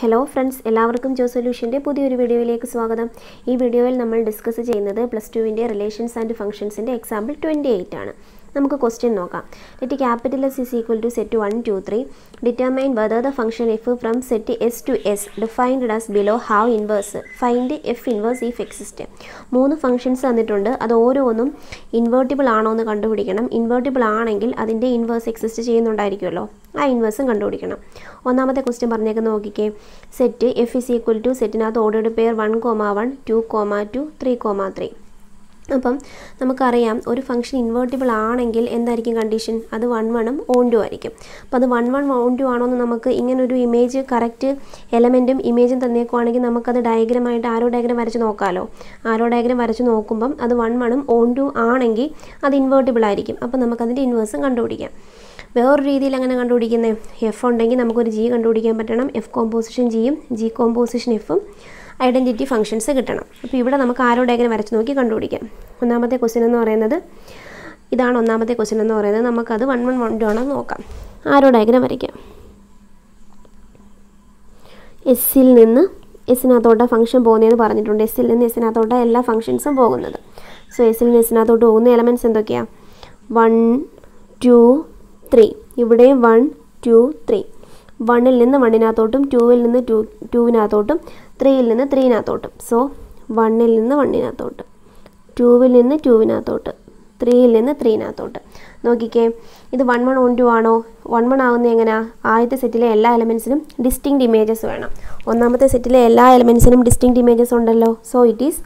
Hello friends, എല്ലാവർക്കും ജോ സൊല്യൂഷൻ്റെ പുതിയൊരു വീഡിയോയിലേക്ക് സ്വാഗതം. ഈ വീഡിയോയിൽ നമ്മൾ ഡിസ്കസ് ചെയ്യുന്നത് +2 റിലേഷൻസ് ആൻഡ് ഫംഗ്ഷൻസിൻ്റെ എക്സാമ്പിൾ 28 ആണ്. നമുക്ക് ക്വസ്റ്റ്യൻ നോക്കാം. Let capital S is equal to set 1, 2, 3. Determine whether the function f from set S to S defined as below have inverse. Find f inverse if exist. 3 functions തന്നിട്ടുണ്ട്. അത് ഓരോന്നും invertible ആണോ എന്ന് കണ്ടുപിടിക്കണം. Invertible ആണെങ്കിൽ അതിൻ്റെ inverse exist ചെയ്യുന്നുണ്ടായിരിക്കുമല്ലോ, ആ ഇൻവേഴ്സും കണ്ടുപിടിക്കണം. ഒന്നാമത്തെ ക്വസ്റ്റ്യൻ പറഞ്ഞേക്കുന്നത് നോക്കിക്കേ. Set F is equal to സെറ്റിനകത്ത് ഓർഡേർഡ് പെയർ 1,1, 2,2, 3,3. അപ്പം നമുക്കറിയാം ഒരു ഫംഗ്ഷൻ ഇൻവേർട്ടിബിൾ ആണെങ്കിൽ എന്തായിരിക്കും കണ്ടീഷൻ? അത് 1, 1 ഓൺ 2 ആയിരിക്കും. അപ്പോൾ അത് 1, 1 ഓൺ 2 ആണോ എന്ന് നമുക്ക് ഇങ്ങനൊരു ഇമേജ് കറക്റ്റ് എലമെൻറ്റും ഇമേജും തന്നേക്കുവാണെങ്കിൽ നമുക്കത് ഡയഗ്രമായിട്ട് ആരോ ഡയഗ്രം വരച്ച് നോക്കാമല്ലോ. ആരോ ഡയഗ്രം വരച്ച് നോക്കുമ്പം അത് 1, 1 ഓൺ 2 ആണെങ്കിൽ അത് ഇൻവേർട്ടിബിൾ ആയിരിക്കും. അപ്പോൾ നമുക്കതിൻ്റെ ഇൻവേഴ്സും കണ്ടുപിടിക്കാം. വേറൊരു രീതിയിൽ അങ്ങനെ കണ്ടുപിടിക്കുന്നത്, എഫ് ഉണ്ടെങ്കിൽ നമുക്കൊരു ജി കണ്ടുപിടിക്കാൻ പറ്റണം. എഫ് കോമ്പോസിഷൻ ജിയും ജി കോമ്പോസിഷൻ എഫും ഐഡൻറ്റിറ്റി ഫംഗ്ഷൻസ് കിട്ടണം. അപ്പോൾ ഇവിടെ നമുക്ക് ആരോ ഡയഗ്രം വരച്ച് നോക്കി കണ്ടുപിടിക്കാം. ഒന്നാമത്തെ ക്വസ്റ്റ്യൻ എന്ന് പറയുന്നത് ഇതാണ്. ഒന്നാമത്തെ ക്വസ്റ്റ്യൻ എന്ന് പറയുന്നത് നമുക്കത് 1, 1, 1, 2 ആണെന്ന് നോക്കാം. ആരോ ഡയഗ്രം വരയ്ക്കാം. എസ്സിൽ നിന്ന് എസ്സിനകത്തോട്ട് ഫംഗ്ഷൻ പോകുന്നതെന്ന് പറഞ്ഞിട്ടുണ്ട്. എസ്സിൽ നിന്ന് എസ്സിനകത്തോട്ട് എല്ലാ ഫംഗ്ഷൻസും പോകുന്നത്. സോ എസ്സിൽ നിന്ന് എസ്സിനകത്തോട്ട് പോകുന്ന എലമെൻറ്റ്സ് എന്തൊക്കെയാണ്? 1, 2, 3. ഇവിടെ 1, 2, 3. 1ൽ നിന്ന് 1നകത്തോട്ടും 2ൽ നിന്ന് 2നകത്തോട്ടും 3ൽ നിന്ന് 3നകത്തോട്ടും. സോ 1ൽ നിന്ന് 1നകത്തോട്ട്, 2ൽ നിന്ന് 2നകത്തോട്ട്, 3ൽ നിന്ന് 3നകത്തോട്ട്. നോക്കിക്കേ, ഇത് 1, 1 ഓൺ 2 ആണോ? 1, 1 ആകുന്നത് എങ്ങനെയാണ്? ആദ്യത്തെ സെറ്റിലെ എല്ലാ എലമെൻറ്റ്സിനും ഡിസ്റ്റിങ്ക്റ്റ് ഇമേജസ് വേണം. ഒന്നാമത്തെ സെറ്റിലെ എല്ലാ എലമെൻറ്റ്സിനും ഡിസ്റ്റിങ്ക്റ്റ് ഇമേജസ് ഉണ്ടല്ലോ. So it is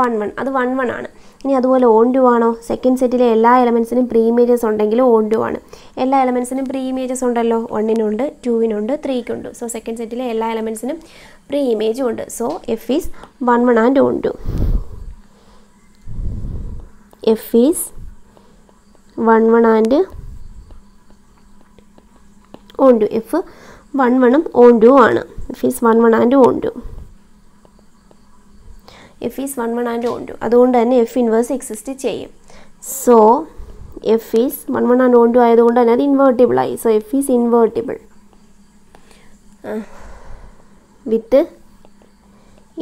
1, 1. അത് 1, 1 ആണ്. ഇനി അതുപോലെ ഓൺ 2 ആണോ? സെക്കൻഡ് സെറ്റിലെ എല്ലാ എലമെൻറ്റ്സിനും പ്രീ ഇമേജസ് ഉണ്ടെങ്കിലും ഓൺ 2 ആണ്. എല്ലാ എലമെൻറ്റ്സിനും പ്രീ ഇമേജസ് ഉണ്ടല്ലോ. 1നുണ്ട്, 2നുണ്ട്, 3ക്കുണ്ട്. സോ സെക്കൻഡ് സെറ്റിലെ എല്ലാ എലമെൻറ്റ്സിനും പ്രീ ഇമേജും ഉണ്ട്. So F is 1, 1 and on 2. F is 1, 1 and on 2. F 1, 1ഉം ഓൺ 2 ആണ്. F is 1, 1 and on 2. F is 1, 1 and on 2. അതുകൊണ്ട് തന്നെ എഫ് ഇൻവേഴ്സ് എക്സിസ്റ്റ് ചെയ്യും. So F is 1, 1 and on 2 ആയതുകൊണ്ട് തന്നെ അത് ഇൻവേർട്ടിബിൾ ആയി. So F is invertible with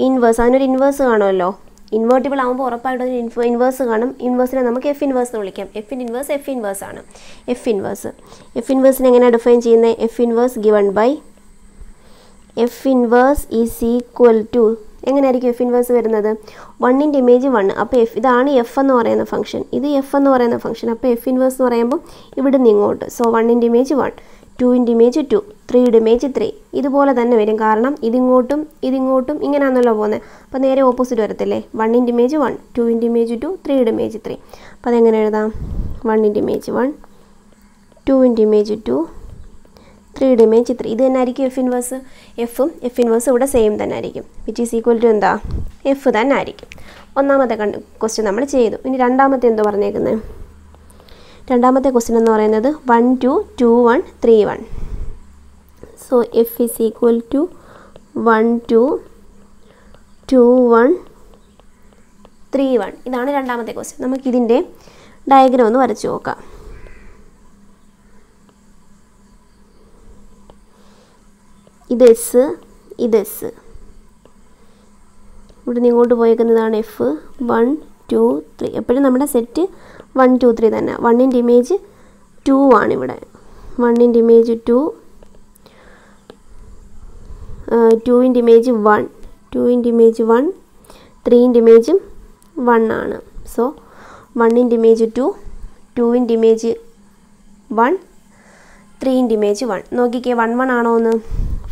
inverse. അതിനൊരു ഇൻവേഴ്സ് കാണുമല്ലോ. ഇൻവേർട്ടിബിൾ ആകുമ്പോൾ ഉറപ്പായിട്ടും അതിന് ഇൻവേഴ്സ് കാണും. ഇൻവേഴ്സിനെ നമുക്ക് എഫ് ഇൻവേഴ്സ് എന്ന് വിളിക്കാം. എഫ് ഇൻവേഴ്സ് ആണ്. എഫ് ഇൻവേഴ്സിനെ എങ്ങനെയാണ് ഡിഫൈൻ ചെയ്യുന്നത്? F inverse given by f inverse is equal to, എങ്ങനെയായിരിക്കും എഫ് ഇൻവേഴ്സ് വരുന്നത്? 1ൻ്റെ ഇമേജ് 1. അപ്പോൾ ഇതാണ് എഫ് എന്ന് പറയുന്ന ഫംഗ്ഷൻ, ഇത് എഫ് എന്ന് പറയുന്ന ഫംഗ്ഷൻ. അപ്പോൾ എഫ് ഇൻവേഴ്സ് എന്ന് പറയുമ്പോൾ ഇവിടെ നിന്ന് ഇങ്ങോട്ട്. സോ 1ൻ്റെ ഇമേജ് 1, 2ൻ്റെ ഇമേജ് 2, 3യുടെ ഇമേജ് 3. ഇതുപോലെ തന്നെ വരും, കാരണം ഇതിങ്ങോട്ടും ഇങ്ങനെയാണല്ലോ പോകുന്നത്. അപ്പോൾ നേരെ ഓപ്പോസിറ്റ് വരത്തില്ലേ? 1ൻ്റെ ഇമേജ് 1, 2ൻ്റെ ഇമേജ് 2, 3യുടെ ഇമേജ് 3. അപ്പോൾ അതെങ്ങനെ എഴുതാം? 1ൻ്റെ ഇമേജ് 1, 2ൻ്റെ ഇമേജ് 2, 3യുടെ ഇമേജ് 3. ഇത് തന്നെ ആയിരിക്കും എഫ് ഇൻവേഴ്സ്. എഫ് ഇൻവേഴ്സ് ഇവിടെ സെയിം തന്നെ ആയിരിക്കും. വിച്ച് ഈസ് ഈക്വൽ ടു എന്താ? എഫ് തന്നെ ആയിരിക്കും. ഒന്നാമത്തെ ക്വസ്റ്റ്യൻ നമ്മൾ ചെയ്തു. ഇനി രണ്ടാമത്തെ എന്തോ പറഞ്ഞേക്കുന്നത്? രണ്ടാമത്തെ ക്വസ്റ്റ്യൻ എന്ന് പറയുന്നത് 1, 2, 2, 1, 3, 1. So F is equal to 1, 2, 2, 1, 3, 1. ഇതാണ് രണ്ടാമത്തെ ക്വസ്റ്റ്യൻ. നമുക്കിതിൻ്റെ ഡയഗ്രം ഒന്ന് വരച്ച് നോക്കാം. ഇത് എസ്, ഇത് എസ്. ഇവിടെ നിന്ന് ഇങ്ങോട്ട് പോയേക്കുന്നതാണ് എഫ്. 1, 2, 3. എപ്പോഴും നമ്മുടെ സെറ്റ് 1, 2, 3 തന്നെ. 1ൻ്റെ ഇമേജ് 2 ആണ് ഇവിടെ. 1ൻ്റെ ഇമേജ് 2, 2ൻ്റെ ഇമേജ് 1, 2ൻ്റെ ഇമേജ് 1, 3ൻ്റെ ഇമേജും 1 ആണ്. സോ 1ൻ്റെ ഇമേജ് 2, 2ൻ്റെ ഇമേജ് 1, 3ൻ്റെ ഇമേജ് 1. നോക്കിക്കേ, 1, 1 ആണോ എന്ന്?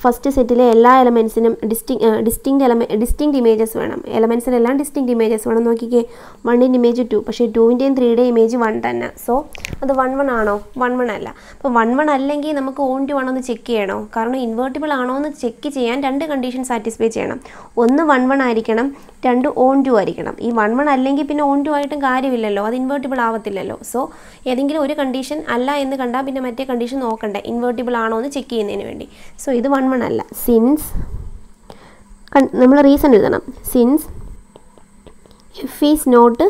ഫസ്റ്റ് സെറ്റിലെ എല്ലാ എലമെൻറ്റ്സിനും ഡിസ്റ്റിങ്ക്റ്റ് ഇമേജസ് വേണം. എലമെൻറ്റ്സിനെല്ലാം ഡിസ്റ്റിങ്ക്റ്റ് ഇമേജസ് വേണം. നോക്കിക്കേ, 1ൻ്റെ ഇമേജ് 2, പക്ഷേ 2ൻ്റെയും 3യുടെയും ഇമേജ് 1 തന്നെ. സോ അത് 1, 1 ആണോ? 1, 1 അല്ല. അപ്പോൾ 1, 1 അല്ലെങ്കിൽ നമുക്ക് ഓൺ 2 ആണോ എന്ന് ചെക്ക് ചെയ്യണോ? കാരണം ഇൻവേർട്ടിബിൾ ആണോ എന്ന് ചെക്ക് ചെയ്യാൻ 2 കണ്ടീഷൻ സാറ്റിസ്ഫൈ ചെയ്യണം. ഒന്ന് 1, 1 ആയിരിക്കണം, 2 ഓൺ 2 ആയിരിക്കണം. ഈ 1, 1 അല്ലെങ്കിൽ പിന്നെ ഓൺ 2 ആയിട്ടും കാര്യമില്ലല്ലോ, അത് ഇൻവേർട്ടിബിൾ ആവത്തില്ലല്ലോ. സോ ഏതെങ്കിലും ഒരു കണ്ടീഷൻ അല്ല എന്ന് കണ്ടാൽ പിന്നെ മറ്റേ കണ്ടീഷൻ നോക്കണ്ടേ, ഇൻവേർട്ടിബിൾ ആണോ എന്ന് ചെക്ക് ചെയ്യുന്നതിന് വേണ്ടി. സോ ഇത് 1, 1 അല്ല. സിൻസ് നമ്മൾ റീസൺ എഴുതണം. Since F is not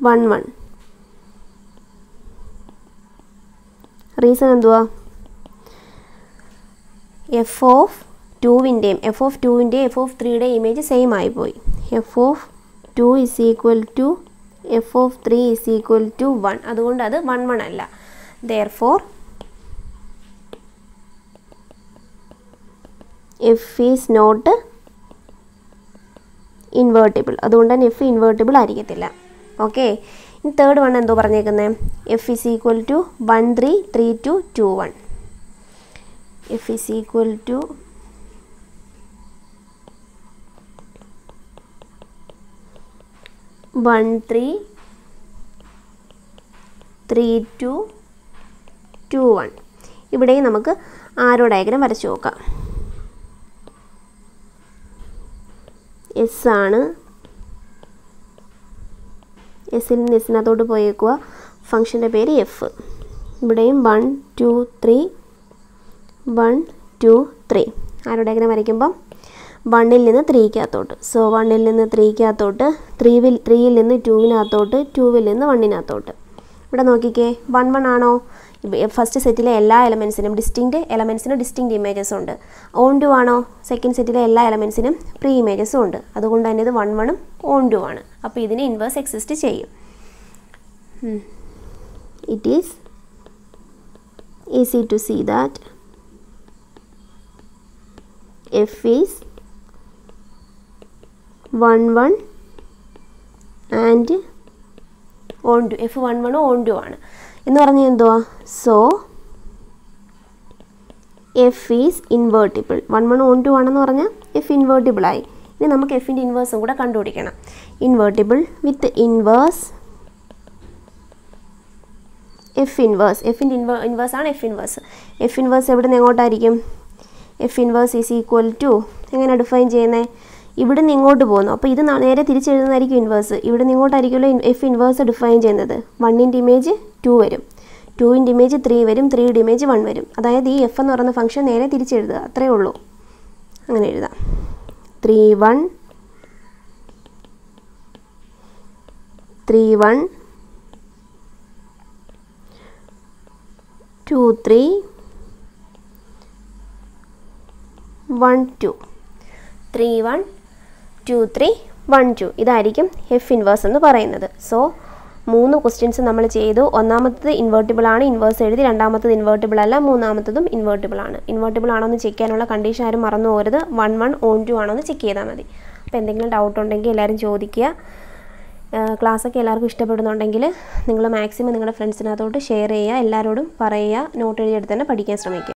1, 1. Reason എന്തുവാ? എഫ് ഓഫ് ടുവിൻ്റെയും എഫ് ഓഫ് 3യുടെ ഇമേജ് സെയിം ആയിപ്പോയി. F of 2 is equal to F of 3 is equal to 1. അതുകൊണ്ട് അത് 1 1 അല്ല. Therefore F is not invertible. അതുകൊണ്ട് തന്നെ എഫ് ഇൻവേർട്ടിബിൾ ആയിരിക്കത്തില്ല. ഓക്കെ, ഇനി തേർഡ് വൺ എന്തോ പറഞ്ഞേക്കുന്നത്? F is equal to 1 3 3 2 2 1. F is equal to 1 3 3 2 2 1. ഇവിടെയും നമുക്ക് ആരോ ഡയഗ്രാം വരച്ചു നോക്കാം. എസ് ആണ്. എസ്സിൽ നിന്ന് എസ്സിനകത്തോട്ട് പോയേക്കുക. ഫംഗ്ഷൻ്റെ പേര് എഫ്. ഇവിടെയും 1 2 3 1 2 3. ആരോ ഡയഗ്രാം വരയ്ക്കുമ്പം 1ൽ നിന്ന് 3ക്കകത്തോട്ട്. സോ 1ൽ നിന്ന് 3ക്കകത്തോട്ട്, 3യിൽ നിന്ന് 2വിനകത്തോട്ട്, 2വിൽ നിന്ന് 1നകത്തോട്ട്. ഇവിടെ നോക്കിക്കേ, 1 1 ആണോ? ഫസ്റ്റ് സെറ്റിലെ എല്ലാ എലമെൻസിനും ഡിസ്റ്റിങ്ക്റ്റ് ഇമേജസ് ഉണ്ട്. ഓൺ ടു ആണോ? സെക്കൻഡ് സെറ്റിലെ എല്ലാ എലമെൻസിനും പ്രീ ഇമേജസും ഉണ്ട്. അതുകൊണ്ട് തന്നെ ഇത് 1 1ഉം ഓൺ ടു ആണ്. അപ്പോൾ ഇതിന് ഇൻവേഴ്സ് എക്സിസ്റ്റ് ചെയ്യും. It is easy to see that f is 1 1 and onto. F 1 1 onto ആണ് എന്ന് പറഞ്ഞാൽ എന്തുവാ? So F is invertible. 1 1 onto ആണെന്ന് പറഞ്ഞാൽ എഫ് ഇൻവേർട്ടിബിൾ ആയി. ഇനി നമുക്ക് എഫിൻ്റെ ഇൻവേഴ്സും കൂടെ കണ്ടുപിടിക്കണം. Invertible with inverse F inverse. എഫിൻ്റെ ഇൻവേഴ്സ് ആണ് എഫ് ഇൻവേഴ്സ്. എഫ് ഇൻവേഴ്സ് എവിടെ നിന്ന് എങ്ങോട്ടായിരിക്കും? F inverse is equal to, എങ്ങനെ ഡിഫൈൻ ചെയ്യുന്നത്? ഇവിടെ നിന്ന് ഇങ്ങോട്ട് പോകുന്നു. അപ്പോൾ ഇത് നേരെ തിരിച്ചെഴുതുന്നതായിരിക്കും ഇൻവേഴ്സ്. ഇവിടെ നിന്ന് ഇങ്ങോട്ടായിരിക്കുമല്ലോ എഫ് ഇൻവേഴ്സ് ഡിഫൈൻ ചെയ്യുന്നത്. 1ൻ്റെ ഇമേജ് 2 വരും, 2ൻ്റെ ഇമേജ് 3 വരും, 3യുടെ ഇമേജ് 1 വരും. അതായത് ഈ എഫ് എന്ന് പറയുന്ന ഫംഗ്ഷൻ നേരെ തിരിച്ചെഴുതുക, അത്രയേ ഉള്ളൂ. അങ്ങനെ എഴുതാം. 3 1 3 1 2 3 1 2 3 1 2 3 1 2. ഇതായിരിക്കും എഫ് ഇൻവേഴ്സ് എന്ന് പറയുന്നത്. സോ 3 ക്വസ്റ്റ്യൻസ് നമ്മൾ ചെയ്തു. ഒന്നാമത്തത് ഇൻവേർട്ടിബിൾ ആണ്, ഇൻവേഴ്സ് എഴുതി. രണ്ടാമത്തത് ഇൻവേർട്ടിബിൾ അല്ല, മൂന്നാമത്തതും ഇൻവേർട്ടിബിൾ ആണ്. ഇൻവേർട്ടിബിൾ ആണോ എന്ന് ചെക്ക് ചെയ്യാനുള്ള കണ്ടീഷൻ ആരും മറന്നു പോകരുത്. 1 1 ഓൺ ടു ആണോ എന്ന് ചെക്ക് ചെയ്താൽ മതി. അപ്പോൾ എന്തെങ്കിലും ഡൗട്ട് ഉണ്ടെങ്കിൽ എല്ലാവരും ചോദിക്കുക. ക്ലാസ്സൊക്കെ എല്ലാവർക്കും ഇഷ്ടപ്പെടുന്നുണ്ടെങ്കിൽ നിങ്ങൾ മാക്സിമം നിങ്ങളുടെ ഫ്രണ്ട്സിനകത്തോട്ട് ഷെയർ ചെയ്യുക, എല്ലാവരോടും പറയുക, നോട്ട് എഴുതിയെടുത്ത് തന്നെ പഠിക്കാൻ ശ്രമിക്കുക.